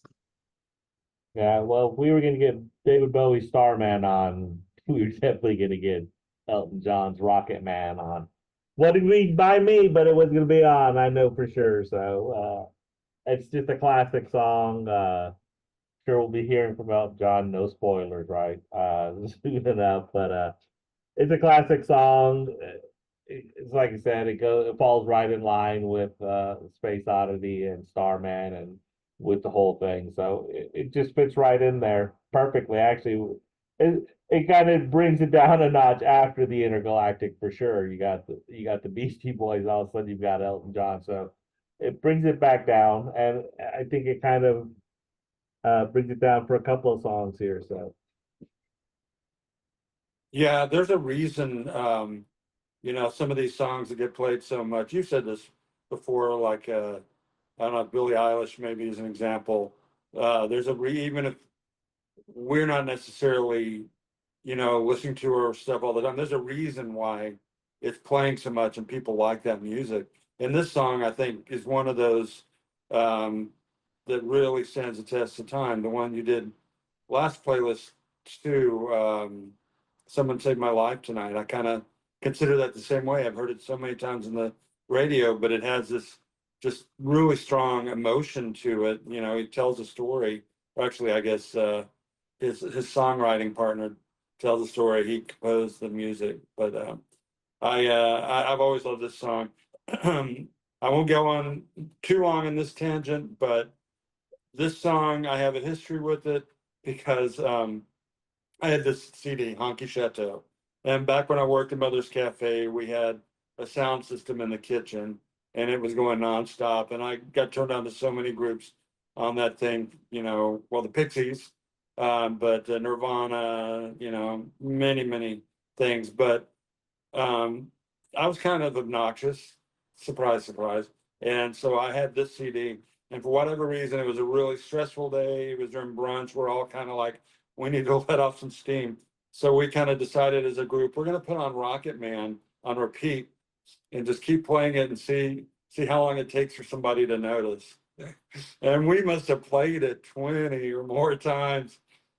Yeah, well, if we were gonna get David Bowie's Starman on, we were definitely gonna get Elton John's Rocket Man on. Wouldn't be by me, but it was gonna be on, I know for sure. So it's just a classic song. Sure we'll be hearing from Elton John, no spoilers, right? Soon enough, but it's a classic song. It's like I said, it falls right in line with Space Oddity and Starman and with the whole thing. So it just fits right in there perfectly. Actually, it kind of brings it down a notch after the Intergalactic for sure. You got the Beastie Boys, all of a sudden you've got Elton John. So it brings it back down, and I think it kind of brings it down for a couple of songs here. So Yeah, there's a reason, some of these songs that get played so much. You said this before, like, I don't know, Billie Eilish maybe is an example. Even if we're not necessarily, listening to her stuff all the time, there's a reason why it's playing so much and people like that music. And this song, I think, is one of those that really stands the test of time. The one you did last playlist too, Someone Saved My Life Tonight. I kind of consider that the same way. I've heard it so many times in the radio, but it has this just really strong emotion to it. He tells a story. Or actually, I guess his songwriting partner tells a story. He composed the music, but I've always loved this song. I won't go on too long in this tangent, but this song I have a history with it because I had this CD, Honky Chateau. And back when I worked in Mother's Cafe, we had a sound system in the kitchen and it was going nonstop. And I got turned on to so many groups on that thing, the Pixies, but Nirvana, many, many things. But I was kind of obnoxious, surprise, surprise. And so I had this CD. And for whatever reason, it was a really stressful day. It was during brunch. We're all kind of like, we need to let off some steam. So we kind of decided as a group, we're going to put on Rocket Man on repeat and just keep playing it and see how long it takes for somebody to notice. And we must have played it 20 or more times.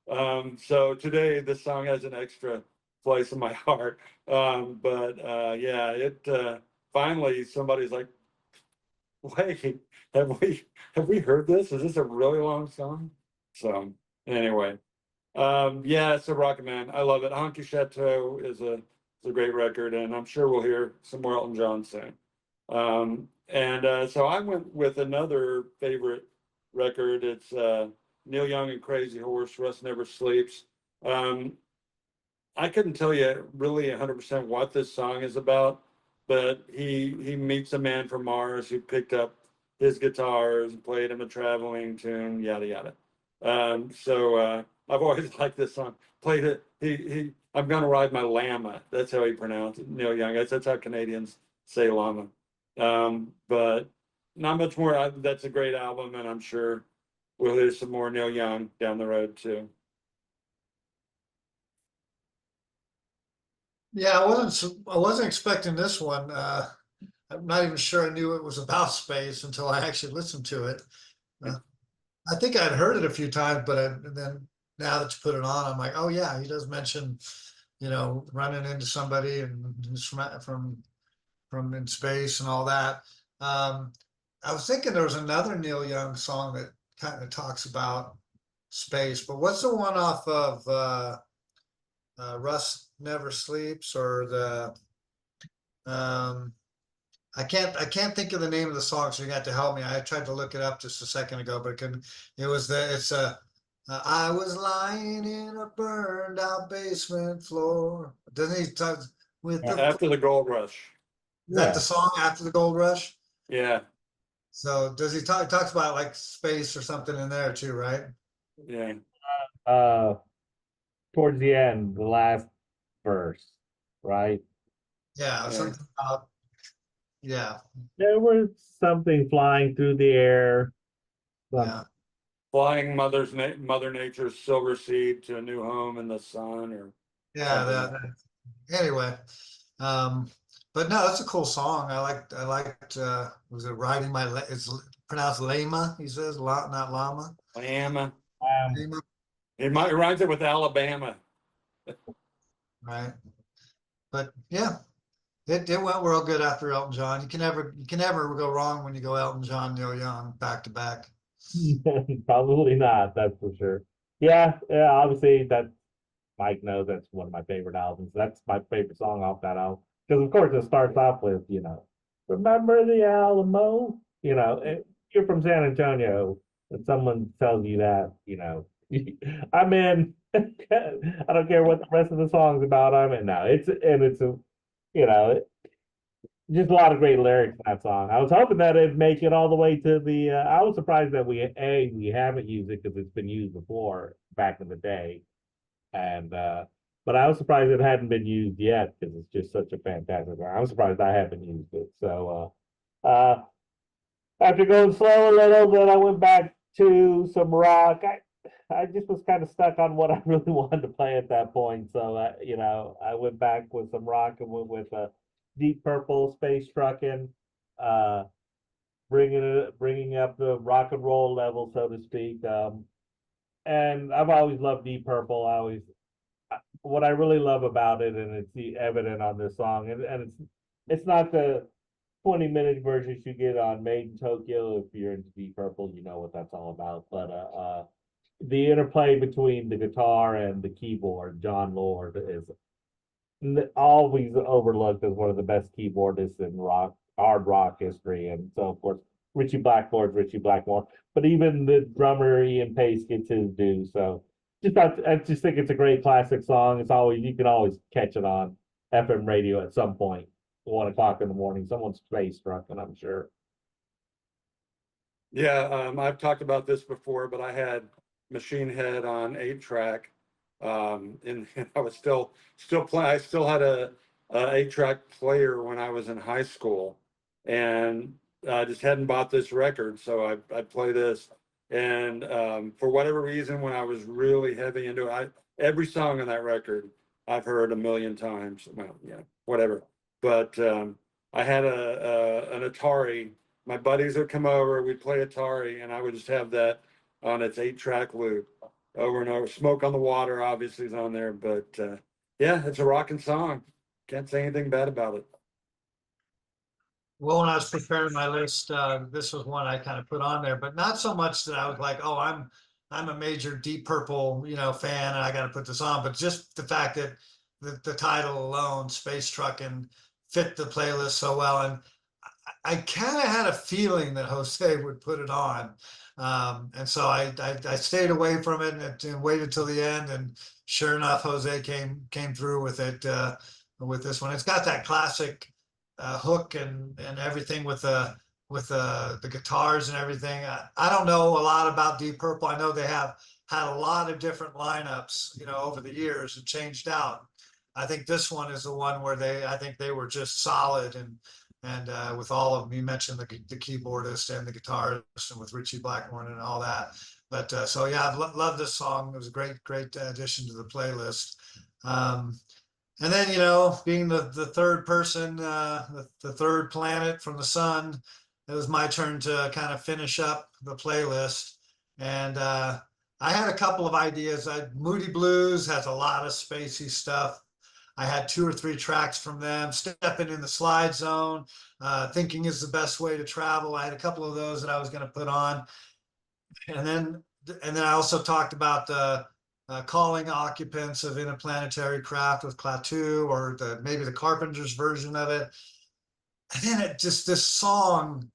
So today this song has an extra place in my heart. Yeah, it finally somebody's like, wait, have we heard this? Is this a really long song? So anyway. Yeah, it's a Rocket Man. I love it. Honky Chateau is a great record, and I'm sure we'll hear some more Elton John soon. So I went with another favorite record. It's Neil Young and Crazy Horse, Rust Never Sleeps. I couldn't tell you really 100% what this song is about, but he meets a man from Mars who picked up his guitars and played him a traveling tune, yada yada. I've always liked this song. Played it. I'm gonna ride my llama. That's how he pronounced it, Neil Young. That's how Canadians say llama. But not much more. That's a great album, and I'm sure we'll hear some more Neil Young down the road too. Yeah, I wasn't expecting this one. I'm not even sure I knew it was about space until I actually listened to it. Uh, I think I'd heard it a few times, but and then now that you put it on, I'm like, oh yeah, he does mention, running into somebody and who's from in space and all that. Um, I was thinking there was another Neil Young song that kind of talks about space, but what's the one off of Rust Never Sleeps or the um, I can't think of the name of the song, so you got to help me. I tried to look it up just a second ago, but it's I was lying in a burned out basement floor. Doesn't he talk with the After the Gold Rush. is that Yeah. the song after the gold rush? Yeah, So does he talks about like space or something in there too, right? yeah. Uh, towards the end, the last verse, right? Yeah, Yeah. something about yeah, There was something flying through the air. yeah. Flying Mother Nature's silver seed to a new home in the sun, or Yeah, something. anyway. Um, but no, that's a cool song. I liked was it riding it's pronounced Lama, he says, not llama. Alabama. Lama, It rhymes it with Alabama. right? But yeah, it went real good after Elton John. You can never go wrong when you go Elton John, Neil Young back to back. Probably not, that's for sure. Yeah, yeah, obviously that Mike knows that's one of my favorite albums. That's my favorite song off that album. Because of course it starts off with, remember the Alamo? You're from San Antonio, and someone tells you that, I'm in. I don't care what the rest of the song's about, I'm in now. It's a, you know, just a lot of great lyrics in that song. I was hoping that it'd make it all the way to the. I was surprised that we haven't used it because it's been used before back in the day, and but I was surprised it hadn't been used yet because it's just such a fantastic song. I was surprised I haven't used it. So after going slow a little, then I went back to some rock. I just was kind of stuck on what I really wanted to play at that point. So I went back with some rock and went with Deep Purple, Space Truckin', uh, bringing up the rock and roll level, so to speak. And I've always loved Deep Purple. What I really love about it, and it's evident on this song, and it's not the 20-minute versions you get on Made in Tokyo. If you're into Deep Purple, you know what that's all about. But the interplay between the guitar and the keyboard, John Lord is always overlooked as one of the best keyboardists in hard rock history. And so, of course, Richie Blackmore's Richie Blackmore. But even the drummer Ian Pace gets his due. So I just think it's a great classic song. You can always catch it on FM radio at some point, 1 o'clock in the morning. Someone's face struck, and I'm sure. Yeah, I've talked about this before, but I had Machine Head on 8-track. And I was still playing. I still had a 8-track player when I was in high school, and I just hadn't bought this record, so I'd play this. And for whatever reason, when I was really heavy into it, every song on that record I've heard a million times. Well, yeah, whatever. But I had an Atari. My buddies would come over, we'd play Atari, and I would just have that on its 8-track loop over and over. Smoke on the Water obviously is on there, but yeah, it's a rocking song. Can't say anything bad about it. Well, when I was preparing my list, this was one I kind of put on there, but not so much that I was like, oh, I'm a major Deep Purple, fan, and I got to put this on, but just the fact that the title alone, Space Truckin', fit the playlist so well, and I kind of had a feeling that Jose would put it on, and so I stayed away from it and waited till the end, and sure enough, Jose came through with it with this one. It's got that classic hook and everything with the guitars and everything. I don't know a lot about Deep Purple. I know they have had a lot of different lineups, over the years and changed out. I think this one is the one where I think they were just solid, and and with all of them. You mentioned the keyboardist and the guitarist, and with Richie Blackmore and all that. But so yeah, I've loved this song. It was a great addition to the playlist. And then, being the third person, the third planet from the sun, it was my turn to kind of finish up the playlist. And I had a couple of ideas. Moody Blues has a lot of spacey stuff. I had 2 or 3 tracks from them. Stepping in the Slide Zone, Thinking is the Best Way to Travel. I had a couple of those that I was going to put on. And then I also talked about the calling occupants of Interplanetary Craft with Klaatu, or maybe the Carpenters version of it. And then this song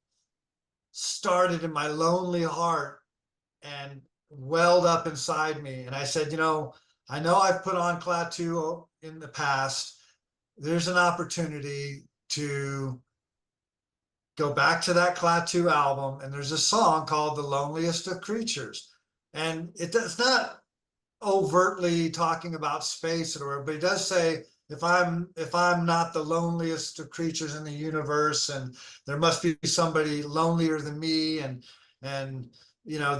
started in my lonely heart and welled up inside me. And I said, I know I've put on Klaatu in the past. There's an opportunity to go back to that Klaatu album, and there's a song called The Loneliest of Creatures. And it's not overtly talking about space or, but it does say, if I'm not the loneliest of creatures in the universe, and there must be somebody lonelier than me, and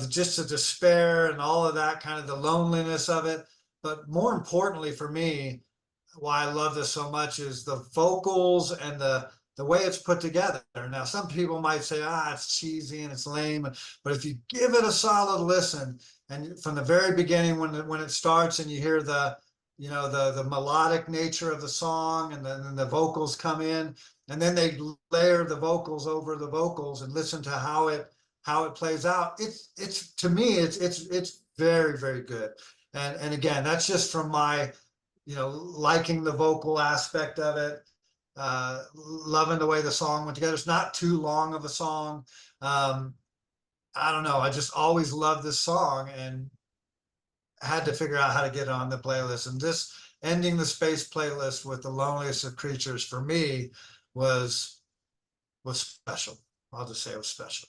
just the despair and all of that, kind of the loneliness of it. But more importantly for me, why I love this so much is the vocals and the way it's put together. Now, some people might say, it's cheesy and it's lame, but if you give it a solid listen, and from the very beginning, when it starts and you hear the melodic nature of the song, and then the vocals come in, and then they layer the vocals over the vocals, and listen to how it plays out. It's to me, it's very, very good. And again, that's just from my, liking the vocal aspect of it, loving the way the song went together. It's not too long of a song. I don't know. I just always loved this song, and had to figure out how to get it on the playlist. And this ending the space playlist with The Loneliest of Creatures, for me, was special. I'll just say it was special,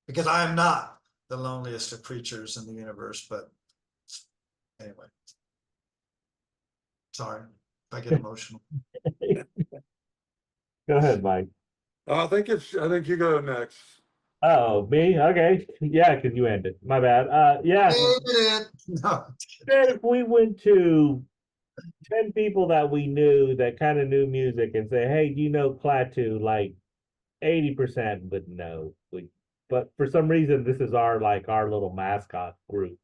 because I am not the loneliest of creatures in the universe. But anyway, sorry if I get emotional. Go ahead, Mike. I think you go next. Oh, me? Okay. Yeah, because you ended. My bad. Yeah. No. Then if we went to 10 people that we knew that kind of knew music and say, hey, do you know Klaatu? Like 80% would know. But for some reason, this is our little mascot group.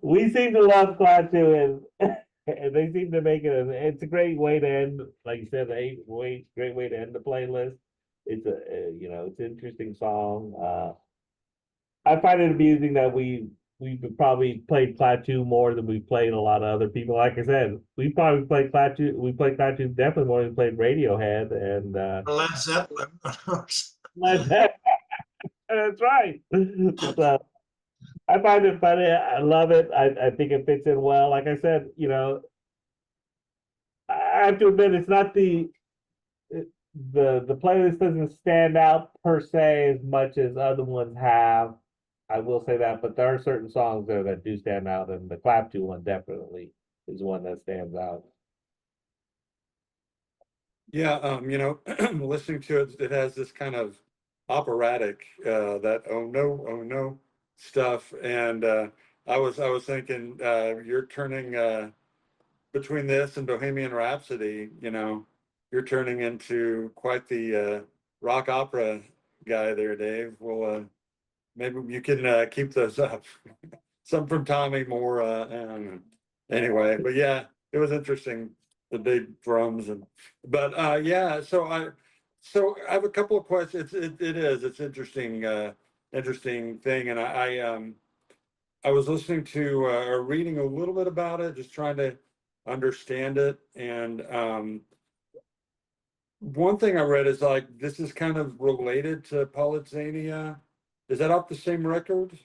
We seem to love Klaatu, and they seem to make it. It's a great way to end, like you said, great way to end the playlist. It's it's an interesting song. I find it amusing that we've probably played Klaatu more than we played a lot of other people. Like I said, we probably played Klaatu. We played Klaatu definitely more than we played Radiohead and Led Zeppelin. Led Zeppelin. That's right. So I find it funny. I love it. I think it fits in well. Like I said, I have to admit, it's not the playlist doesn't stand out per se as much as other ones have. I will say that, but there are certain songs there that do stand out, and the Klaatu one definitely is one that stands out. Yeah, listening to it, it has this kind of operatic, that oh no stuff, and I was thinking, you're turning, between this and Bohemian Rhapsody, you're turning into quite the rock opera guy there, Dave. Well, maybe you can keep those up. Some from Tommy Moore. I don't know. Anyway, but yeah, it was interesting, the big drums but yeah. So I have a couple of questions. It's interesting, interesting thing, and I was listening to or reading a little bit about it, just trying to understand it, and one thing I read is like this is kind of related to Polyxania. Is that off the same record?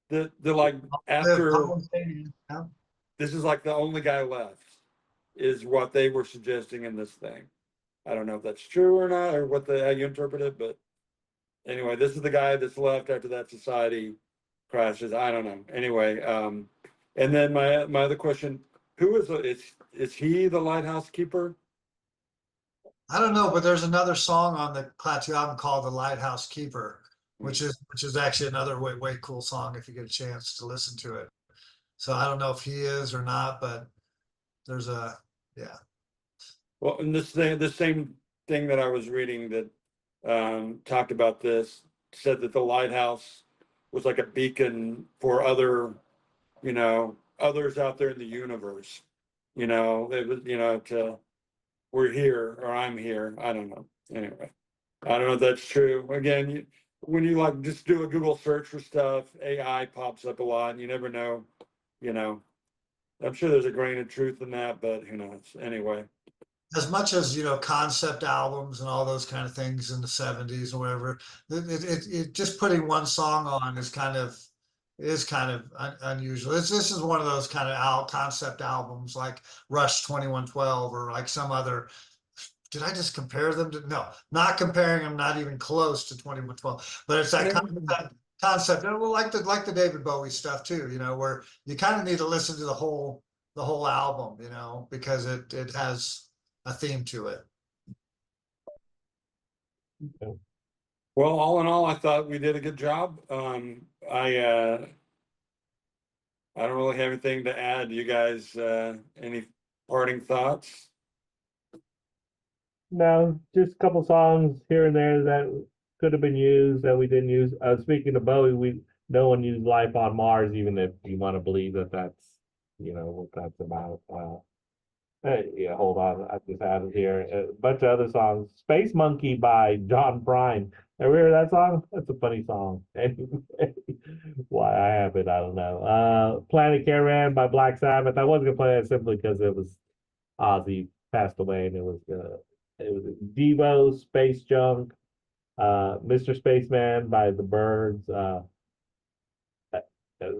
The like after this is like the only guy left, is what they were suggesting in this thing. I don't know if that's true or not, or how you interpret it, but anyway, this is the guy that's left after that society crashes. I don't know. Anyway, and then my other question, who is he the lighthouse keeper? I don't know, but there's another song on the Klaatu album called "The Lighthouse Keeper," which is actually another way cool song if you get a chance to listen to it. So I don't know if he is or not, but there's a yeah. Well, and the same thing that I was reading that talked about this said that the lighthouse was like a beacon for other, others out there in the universe. It was, we're here or I'm here. I don't know. Anyway, I don't know if that's true. Again, when you like just do a Google search for stuff, AI pops up a lot, and you never know. You know, I'm sure there's a grain of truth in that, but who knows? Anyway. As much as concept albums and all those kind of things in the 70s or whatever, it just putting one song on is kind of unusual. This is one of those kind of concept albums like Rush 2112 or like some other. Did I just compare them to? No, not comparing them, not even close to 2112. But it's that concept, well, like the David Bowie stuff too. Where you kind of need to listen to the whole album, because it has a theme to it. Well, all in all, I thought we did a good job. I don't really have anything to add. You guys, any parting thoughts? No, just a couple songs here and there that could have been used that we didn't use. Speaking of Bowie, no one used "Life on Mars," even if you want to believe that that's what that's about. Yeah, hold on. I just added here a bunch of other songs. Space Monkey by John Prine. Ever hear that song? That's a funny song. Anyway, why I have it, I don't know. Planet Caravan by Black Sabbath. I wasn't gonna play that simply because it was Ozzy passed away, and it was Devo, Space Junk, Mr. Spaceman by the Byrds. A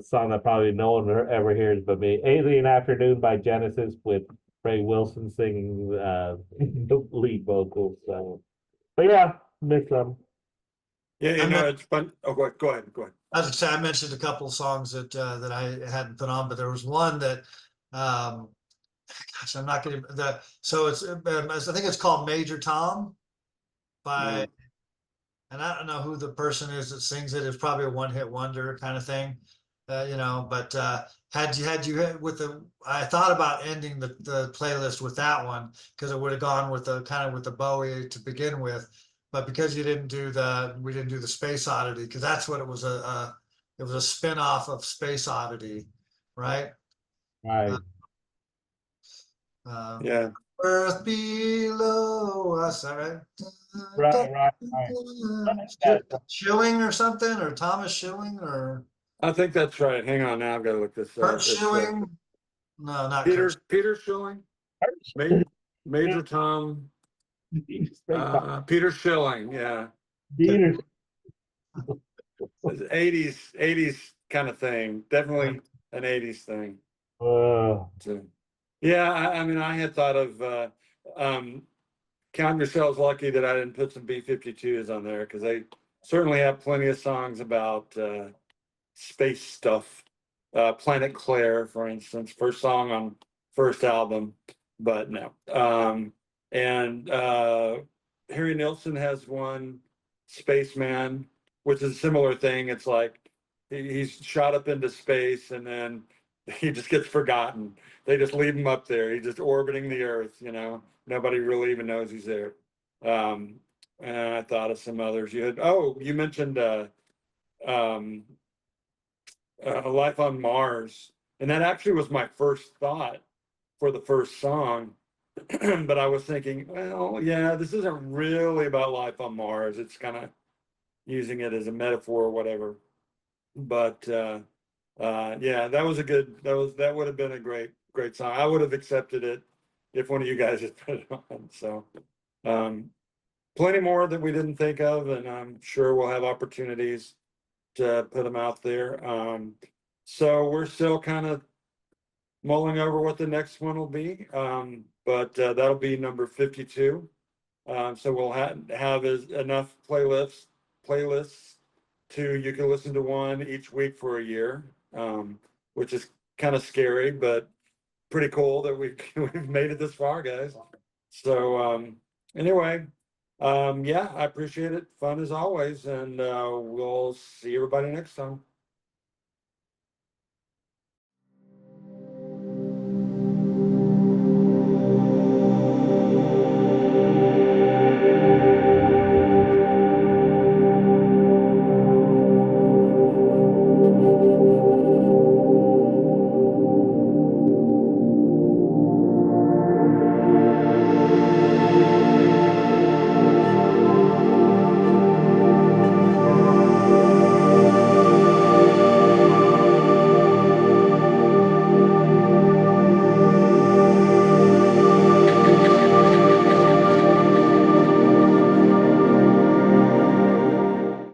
song that probably no one ever hears but me. Alien Afternoon by Genesis with Ray Wilson singing the lead vocals. So, but yeah, miss them. Yeah, it's fun. Oh, go ahead. As I say, I mentioned a couple of songs that I hadn't put on, but there was one that, gosh, I'm not getting that. So it's, I think it's called Major Tom by, and I don't know who the person is that sings it. It's probably a one-hit wonder kind of thing, But had you with the, I thought about ending the playlist with that one because it would have gone with the Bowie to begin with, but because we didn't do the Space Oddity because that's what it was it was a spin-off of Space Oddity, right? Right. Yeah. Earth below us, all right? Right. Schilling or something, or Thomas Schilling, or I think that's right. Hang on, now I've got to look this up. Kurt Schilling. No, not Peter Kurt. Peter Schilling, Major Tom, Peter Schilling. Yeah, Peter. It's 80s kind of thing. Definitely an 80s thing. So, yeah, I mean, I had thought of count yourselves lucky that I didn't put some B-52s on there because they certainly have plenty of songs about space stuff. Planet Claire, for instance, first song on first album, but no. And Harry Nilsson has one, Spaceman, which is a similar thing. It's like he's shot up into space and then he just gets forgotten. They just leave him up there. He's just orbiting the Earth, Nobody really even knows he's there. And I thought of some others. You mentioned Life on Mars. And that actually was my first thought for the first song. But I was thinking, well, yeah, this isn't really about life on Mars. It's kind of using it as a metaphor or whatever. But yeah, that would have been a great song. I would have accepted it if one of you guys had put it on. So plenty more that we didn't think of, and I'm sure we'll have opportunities to put them out there. So we're still kind of mulling over what the next one will be, but that'll be number 52. So we'll have enough playlists to you can listen to one each week for a year, which is kind of scary, but pretty cool that we've made it this far, guys. So, anyway, yeah, I appreciate it. Fun as always, and we'll see everybody next time.